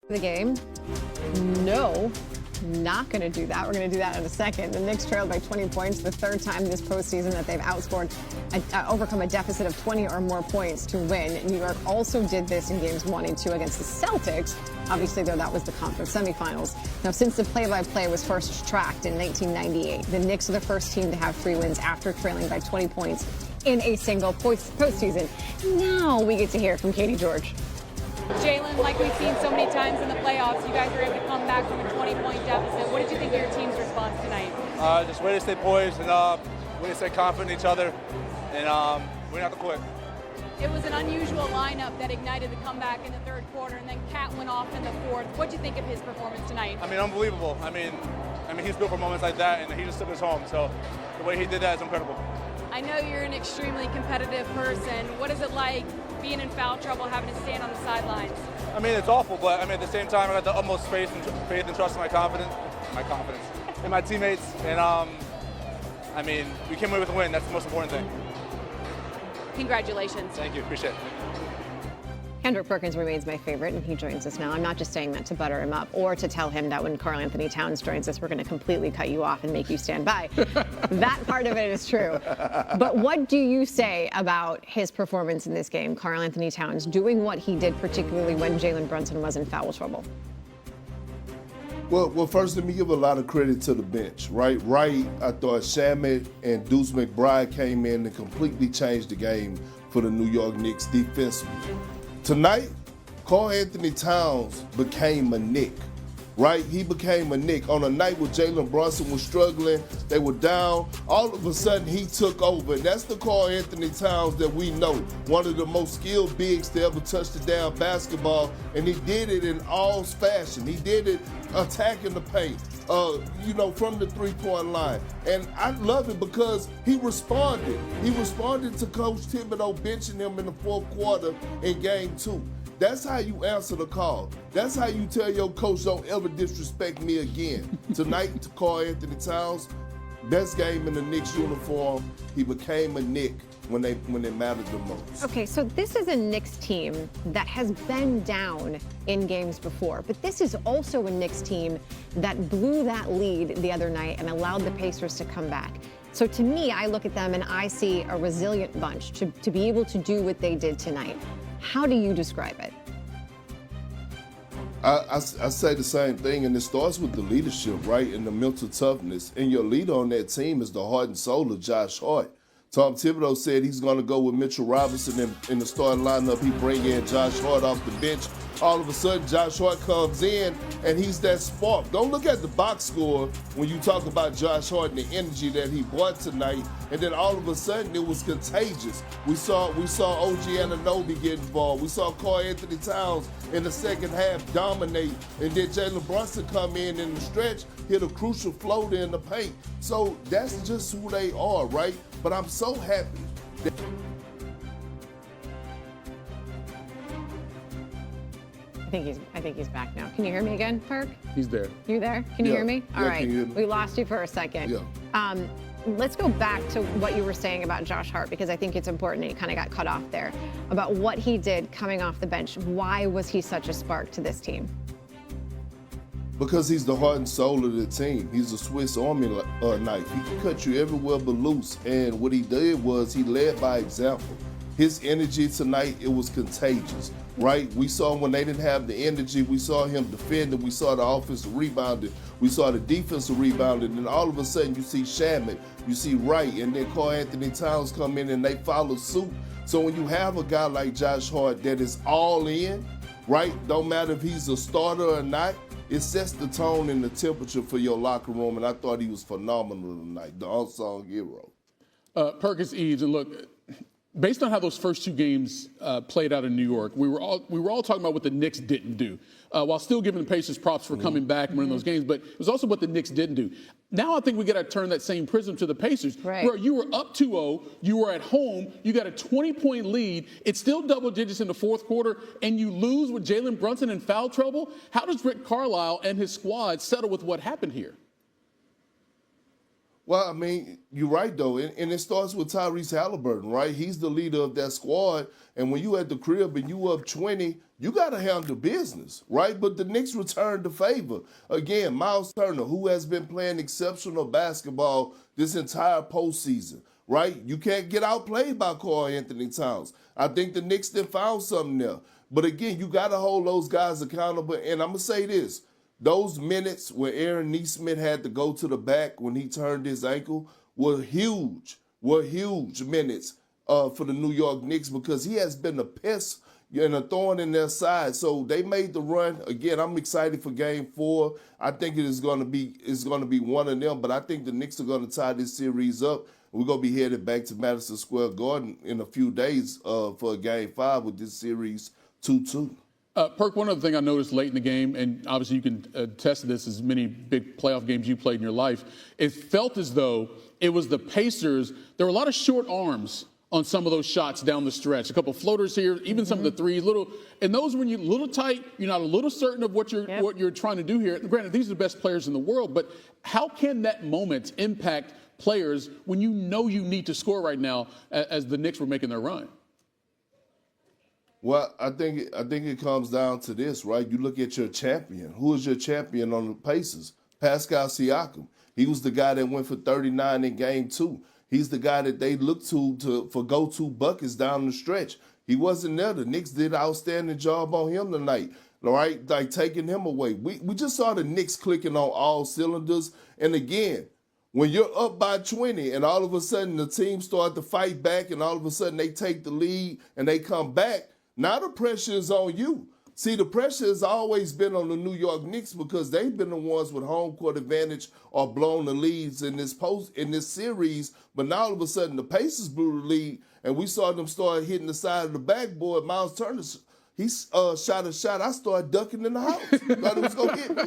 The game? No, not going to do that. We're going to do that in a second. The Knicks trailed by 20 points, the third time this postseason that they've overcome a deficit of 20 or more points to win. New York also did this in games 1 and 2 against the Celtics, obviously, though that was the conference semifinals. Now, since the play-by-play was first tracked in 1998, the Knicks are the first team to have 3 wins after trailing by 20 points in a single postseason. Now we get to hear from Katie George. Jalen, like we've seen so many times in the playoffs, you guys were able to come back from a 20-point deficit. What did you think of your team's response tonight? Just way to stay poised and way to stay confident in each other, and we don't have to quit. It was an unusual lineup that ignited the comeback in the third quarter, and then Cat went off in the fourth. What did you think of his performance tonight? I mean, unbelievable. I mean, he's built for moments like that, and he just took us home. So the way he did that is incredible. I know you're an extremely competitive person. What is it like being in foul trouble, having to stand on the sidelines? I mean, it's awful, but I mean, at the same time, I got the utmost faith and trust in my confidence, in my teammates, and I mean, we came away with a win. That's the most important thing. Congratulations. Thank you. Appreciate it. Kendrick Perkins remains my favorite, and he joins us now. I'm not just saying that to butter him up or to tell him that when Karl Anthony Towns joins us, we're going to completely cut you off and make you stand by. That part of it is true. But what do you say about his performance in this game, Karl Anthony Towns doing what he did, particularly when Jalen Brunson was in foul trouble? Well, first, let me give a lot of credit to the bench, right? I thought Sharpe and Deuce McBride came in and completely changed the game for the New York Knicks defensively. Tonight, Karl Anthony Towns became a Knick, right? He became a Knick. On a night where Jalen Brunson was struggling, they were down, all of a sudden he took over. And that's the Karl Anthony Towns that we know, one of the most skilled bigs to ever touch the damn basketball, and he did it in all fashion. He did it attacking the paint, from the three-point line. And I love it because he responded. He responded to Coach Thibodeau benching him in the fourth quarter in game 2. That's how you answer the call. That's how you tell your coach, don't ever disrespect me again. Tonight, to Karl Anthony Towns, best game in the Knicks uniform. He became a Knick when it mattered the most. Okay, so this is a Knicks team that has been down in games before, but this is also a Knicks team that blew that lead the other night and allowed the Pacers to come back. So to me, I look at them and I see a resilient bunch to be able to do what they did tonight. How do you describe it? I say the same thing, and it starts with the leadership, right, and the mental toughness. And your leader on that team is the heart and soul of Josh Hart. Tom Thibodeau said he's going to go with Mitchell Robinson in the starting lineup. He bring in Josh Hart off the bench. All of a sudden, Josh Hart comes in, and he's that spark. Don't look at the box score when you talk about Josh Hart and the energy that he brought tonight. And then all of a sudden, it was contagious. We saw OG Anunoby get involved. We saw Karl Anthony Towns in the second half dominate. And then Jalen Brunson come in the stretch, hit a crucial floater in the paint. So that's just who they are, right? But I'm so happy that I think he's back now. Can you hear me again, Perk? he's there. You there? Can you hear me? All right. Can you hear me? We lost you for a second. Yeah. Let's go back to what you were saying about Josh Hart, because I think it's important, and you kind of got cut off there, about what he did coming off the bench. Why was he such a spark to this team? Because he's the heart and soul of the team. He's a Swiss Army knife. He can cut you everywhere but loose. And what he did was he led by example. His energy tonight, it was contagious, right? We saw when they didn't have the energy, we saw him defending, we saw the offensive rebounding, we saw the defensive rebounding, and all of a sudden you see Sharpe, you see Wright, and then Karl Anthony Towns come in and they follow suit. So when you have a guy like Josh Hart that is all in, right? Don't matter if he's a starter or not, it sets the tone and the temperature for your locker room, and I thought he was phenomenal tonight, the unsung hero. Perkins Eads, and look, based on how those first 2 games played out in New York, we were all talking about what the Knicks didn't do, while still giving the Pacers props for coming back and winning those games. But it was also what the Knicks didn't do. Now I think we got to turn that same prism to the Pacers, where you were up 2-0, you were at home, you got a 20-point lead, it's still double digits in the fourth quarter, and you lose with Jalen Brunson in foul trouble. How does Rick Carlisle and his squad settle with what happened here? Well, I mean, you're right, though, and it starts with Tyrese Halliburton, right? He's the leader of that squad, and when you at the crib and you up 20, you got to handle business, right? But the Knicks returned the favor. Again, Miles Turner, who has been playing exceptional basketball this entire postseason, right? You can't get outplayed by Karl Anthony Towns. I think the Knicks then found something there. But again, you got to hold those guys accountable, and I'm going to say this. Those minutes where Aaron Nesmith had to go to the back when he turned his ankle were huge minutes for the New York Knicks because he has been a pest and a thorn in their side. So they made the run. Again, I'm excited for Game 4. I think it's going to be one of them, but I think the Knicks are going to tie this series up. We're going to be headed back to Madison Square Garden in a few days for Game 5 with this series 2-2. Perk, one other thing I noticed late in the game, and obviously you can attest to this as many big playoff games you played in your life, it felt as though it was the Pacers. There were a lot of short arms on some of those shots down the stretch. A couple floaters here, even some of the threes. And those when you're a little tight, you're not a little certain of what you're trying to do here. Granted, these are the best players in the world, but how can that moment impact players when you know you need to score right now as the Knicks were making their run? Well, I think it comes down to this, right? You look at your champion. Who is your champion on the Pacers? Pascal Siakam. He was the guy that went for 39 in Game 2. He's the guy that they look to for go-to buckets down the stretch. He wasn't there. The Knicks did an outstanding job on him tonight, right? Like taking him away. We just saw the Knicks clicking on all cylinders. And again, when you're up by 20 and all of a sudden the team start to fight back and all of a sudden they take the lead and they come back, now the pressure is on you. See, the pressure has always been on the New York Knicks because they've been the ones with home court advantage or blown the leads in this series. But now all of a sudden the Pacers blew the lead, and we saw them start hitting the side of the backboard. Miles Turner, he shot a shot. I started ducking in the house. Thought it was gonna hit me.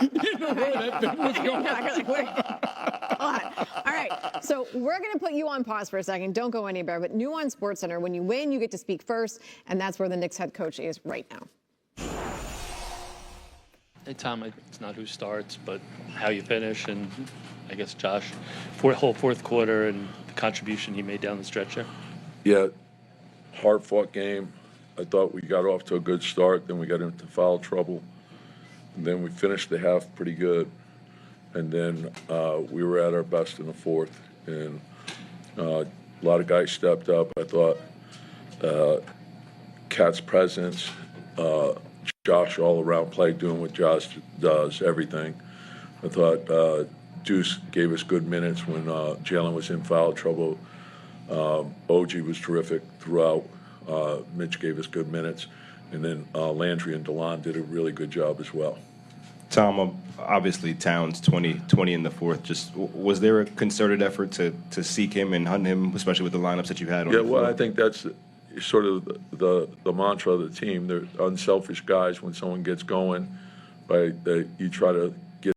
You know where that thing was going. All right, so we're going to put you on pause for a second. Don't go anywhere. But new on SportsCenter, when you win, you get to speak first, and that's where the Knicks head coach is right now. Hey, Tom, it's not who starts, but how you finish, and I guess Josh, whole fourth quarter and the contribution he made down the stretch there. Yeah, hard-fought game. I thought we got off to a good start, then we got into foul trouble, and then we finished the half pretty good. And then we were at our best in the fourth, and a lot of guys stepped up. I thought Cat's presence, Josh all-around play, doing what Josh does, everything. I thought Deuce gave us good minutes when Jalen was in foul trouble. OG was terrific throughout. Mitch gave us good minutes. And then Landry and DeLon did a really good job as well. Tom, obviously Towns 20 in the fourth. Just was there a concerted effort to seek him and hunt him, especially with the lineups that you had on the floor? I think that's sort of the mantra of the team. They're unselfish guys. When someone gets going, right, you try to